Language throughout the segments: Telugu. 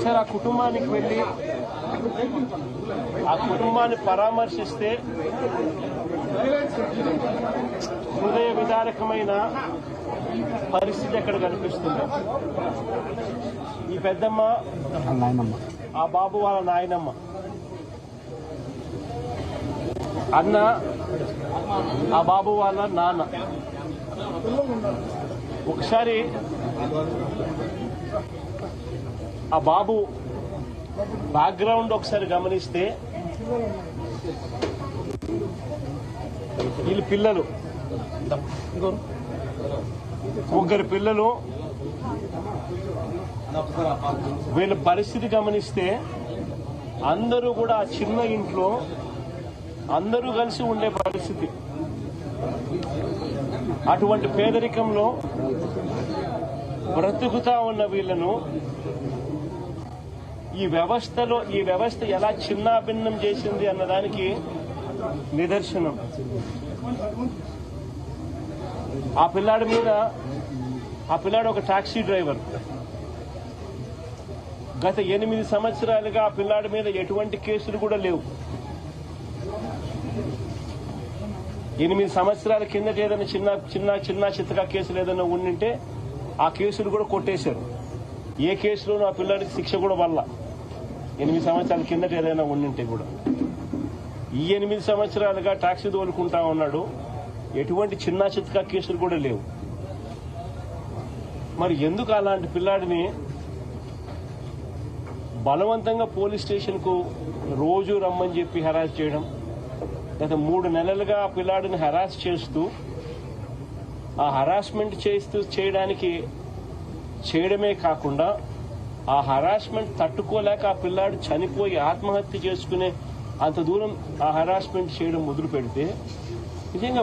సార్ ఆ కుటుంబానికి వెళ్ళి ఆ కుటుంబాన్ని పరామర్శిస్తే హృదయ విదారకమైన పరిస్థితి ఎక్కడ కనిపిస్తుంది. ఈ పెద్దమ్మ ఆ బాబు వాళ్ళ నాయనమ్మ, అన్న ఆ బాబు వాళ్ళ నాన్న. ఒకసారి ఆ బాబు బ్యాక్గ్రౌండ్ ఒకసారి గమనిస్తే వీళ్ళ పిల్లలు ముగ్గురు పిల్లలు. వీళ్ళ పరిస్థితి గమనిస్తే అందరూ కూడా ఆ చిన్న ఇంట్లో అందరూ కలిసి ఉండే పరిస్థితి. అటువంటి పేదరికంలో బ్రతుకుతా ఉన్న వీళ్లను ఈ వ్యవస్థ ఎలా చిన్నాభిన్నం చేసింది అన్నదానికి నిదర్శనం. ఆ పిల్లాడు ఒక టాక్సీ డ్రైవర్. గత 8 సంవత్సరాలుగా ఆ పిల్లాడి మీద ఎటువంటి కేసులు కూడా లేవు. 8 సంవత్సరాల కిందట ఏదైనా చిన్న చిత్తగా కేసులు ఏదైనా ఉండింటే ఆ కేసులు కూడా కొట్టేశారు. ఏ కేసులోనూ ఆ పిల్లాడికి శిక్ష కూడా వల్ల 8 సంవత్సరాల కిందట ఏదైనా ఉండింటే కూడా. ఈ 8 సంవత్సరాలుగా టాక్సీ తోలుకుంటా ఉన్నాడు. ఎటువంటి చిన్న చిత్తగా కేసులు కూడా లేవు. మరి ఎందుకు అలాంటి పిల్లాడిని బలవంతంగా పోలీస్ స్టేషన్ కు రోజు రమ్మని చెప్పి హెరాస్ చేయడం? గత 3 నెలలుగా ఆ పిల్లాడిని హెరాస్ చేస్తూ ఆ హెరాస్మెంట్ చేయడమే కాకుండా ఆ హెరాస్మెంట్ తట్టుకోలేక ఆ పిల్లాడు చనిపోయి ఆత్మహత్య చేసుకునే అంత దూరం ఆ హెరాస్మెంట్ చేయడం మొదలు పెడితే నిజంగా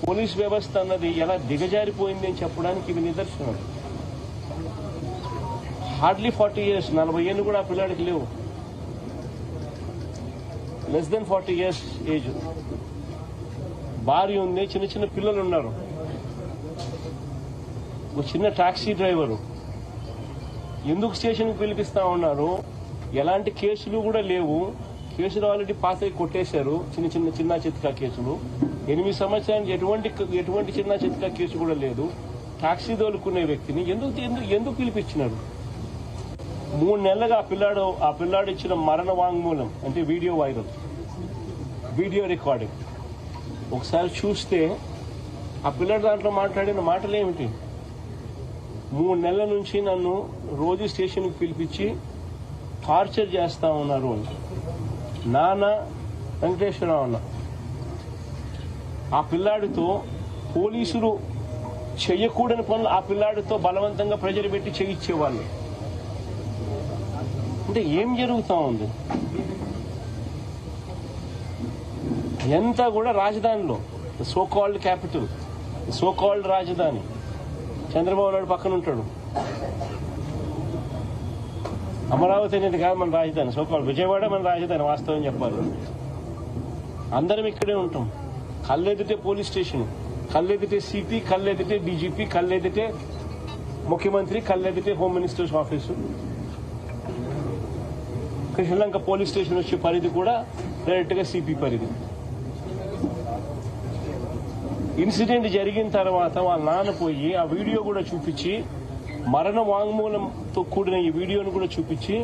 పోలీస్ వ్యవస్థ అన్నది ఎలా దిగజారిపోయింది అని చెప్పడానికి ఇవి నిదర్శనం. హార్డ్లీ 40 years, 40 ఏళ్ళు కూడా ఆ పిల్లాడికి లేవు. Less than 40 years age. భార్య ఉంది, చిన్న పిల్లలు ఉన్నారు. ఒక చిన్న టాక్సీ డ్రైవరు. ఎందుకు స్టేషన్కి పిలిపిస్తా ఉన్నారు? ఎలాంటి కేసులు కూడా లేవు. కేసులు ఆల్రెడీ పాస్ అయి కొట్టేశారు. చిన్న చిత్తకా కేసులు. 8 సంవత్సరానికి ఎటువంటి చిన్న చిత్తకా కేసు కూడా లేదు. టాక్సీ తోలుకునే వ్యక్తిని ఎందుకు పిలిపించినారు? 3 నెలలుగా ఆ పిల్లాడు ఇచ్చిన మరణ వాంగ్మూలం అంటే వీడియో రికార్డింగ్ ఒకసారి చూస్తే ఆ పిల్లాడు దాంట్లో మాట్లాడిన మాటలు ఏమిటి? 3 నెలల నుంచి నన్ను రోజు స్టేషన్కి పిలిపించి టార్చర్ చేస్తా ఉన్నారు అని. నాన్న వెంకటేశ్వరరావు అన్న ఆ పిల్లాడితో పోలీసులు చెయ్యకూడని పనులు ఆ పిల్లాడితో బలవంతంగా ప్రెజర్ పెట్టి చేయించేవాళ్ళు. అంటే ఏం జరుగుతా ఉంది? ఎంత కూడా రాజధానిలో so called capital, so called రాజధాని చంద్రబాబు నాయుడు పక్కన ఉంటాడు. అమరావతి అనేది కాదు మన రాజధాని. సో కాల్డ్ విజయవాడ మన రాజధాని. వాస్తవం చెప్పాలి, అందరం ఇక్కడే ఉంటాం. కళ్ళెదిటే పోలీస్ స్టేషన్, కళ్ళెదిటే సిపి, కళ్ళెదిటే డీజీపీ, కళ్ళెదిటే ముఖ్యమంత్రి, కళ్ళెదిటే home ministers office. Sri Lanka police station వచ్చే పరిధి కూడా డైరెక్ట్ గా సిపి పరిధి. ఇన్సిడెంట్ జరిగిన తర్వాత వాళ్ళ నాన్న పోయి ఆ వీడియో కూడా చూపించి, మరణ వాంగ్మూలంతో కూడిన ఈ వీడియోను కూడా చూపించి,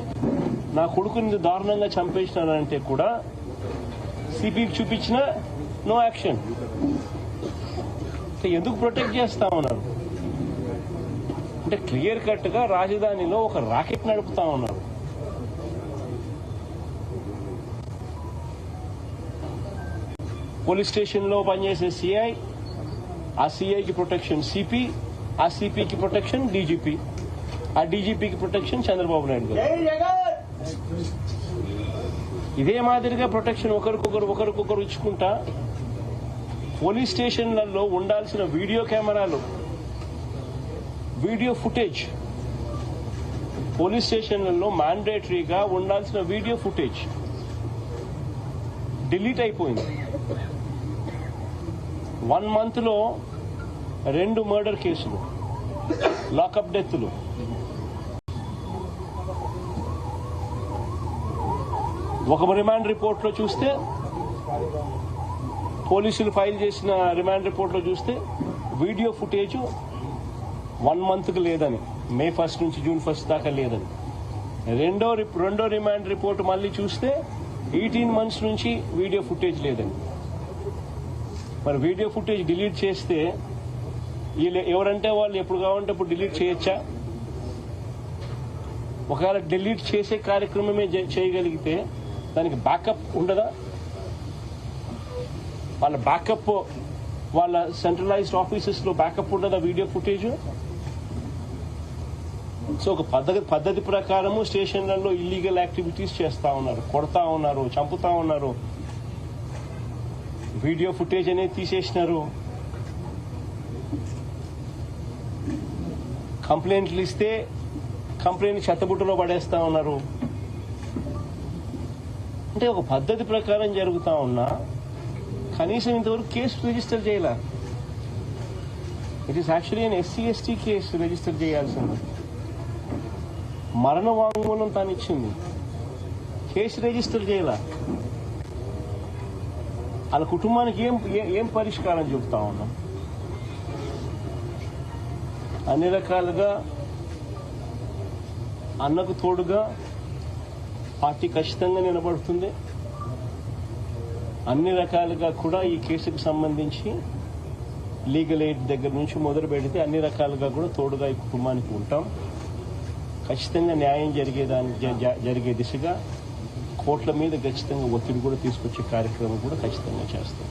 నా కొడుకుని దారుణంగా చంపేసినానంటే కూడా సిపికి చూపించిన నో యాక్షన్. ఎందుకు ప్రొటెక్ట్ చేస్తా ఉన్నారు అంటే క్లియర్ కట్ గా రాజధానిలో ఒక రాకెట్ నడుపుతా ఉన్నారు. పోలీస్ స్టేషన్ లో పనిచేసే సిఐ, ఆ సిఐకి ప్రొటెక్షన్ సిపి, ఆ సిపికి ప్రొటెక్షన్ డీజీపీ, ఆ డీజీపీకి ప్రొటెక్షన్ చంద్రబాబు నాయుడు గారు. ఇదే మాదిరిగా ప్రొటెక్షన్ ఒకరికొకరు ఇచ్చుకుంటా పోలీస్ స్టేషన్లలో ఉండాల్సిన వీడియో కెమెరాలు, వీడియో ఫుటేజ్, పోలీస్ స్టేషన్లలో మ్యాండేటరీగా ఉండాల్సిన వీడియో ఫుటేజ్ డిలీట్ అయిపోయింది. 1 month లో 2 మర్డర్ కేసులు, లాకప్ డెత్లు, ఒక రిమాండ్ రిపోర్ట్లో చూస్తే, పోలీసులు ఫైల్ చేసిన రిమాండ్ రిపోర్ట్లో చూస్తే వీడియో ఫుటేజ్ 1 monthకి లేదని, May 1 నుంచి June 1 దాకా లేదని. రెండో రిమాండ్ రిపోర్ట్ మళ్ళీ చూస్తే 18 months నుంచి వీడియో ఫుటేజ్ లేదని. మరి వీడియో ఫుటేజ్ డిలీట్ చేస్తే వీళ్ళు ఎవరంటే వాళ్ళు ఎప్పుడు కావాలంటే అప్పుడు డిలీట్ చేయొచ్చా? ఒకవేళ డిలీట్ చేసే కార్యక్రమమే చేయగలిగితే దానికి బ్యాకప్ ఉండదా? వాళ్ళ బ్యాకప్, వాళ్ళ సెంట్రలైజ్డ్ ఆఫీసెస్లో బ్యాకప్ ఉండదా వీడియో ఫుటేజ్? సో ఒక పద్ధతి ప్రకారము స్టేషన్లలో ఇల్లీగల్ యాక్టివిటీస్ చేస్తా ఉన్నారు, కొడతా ఉన్నారు, చంపుతా ఉన్నారు. వీడియో ఫుటేజ్ అనేది తీసేసినారు. కంప్లైంట్లు ఇస్తే కంప్లైంట్ చెత్తబుట్టలో పడేస్తా ఉన్నారు. అంటే ఒక పద్ధతి ప్రకారం జరుగుతా ఉన్నా కనీసం ఇంతవరకు కేసు రిజిస్టర్ చేయాల. It is actually SC/ST case register చేయాల్సింది. మరణ వాంగ్మూలం తాను ఇచ్చింది, కేసు రిజిస్టర్ చేయాల. వాళ్ళ కుటుంబానికి ఏం పరిష్కారం చెబుతా ఉన్నాం? అన్ని రకాలుగా అన్నకు తోడుగా పార్టీ ఖచ్చితంగా నిలబడుతుంది. అన్ని రకాలుగా కూడా ఈ కేసుకు సంబంధించి లీగల్ ఎయిడ్ దగ్గర నుంచి మొదలు పెడితే అన్ని రకాలుగా కూడా తోడుగా ఈ కుటుంబానికి ఉంటాం. ఖచ్చితంగా న్యాయం జరిగే దిశగా కోర్టుల మీద ఖచ్చితంగా ఒత్తిడి కూడా తీసుకొచ్చే కార్యక్రమం కూడా ఖచ్చితంగా చేస్తాం.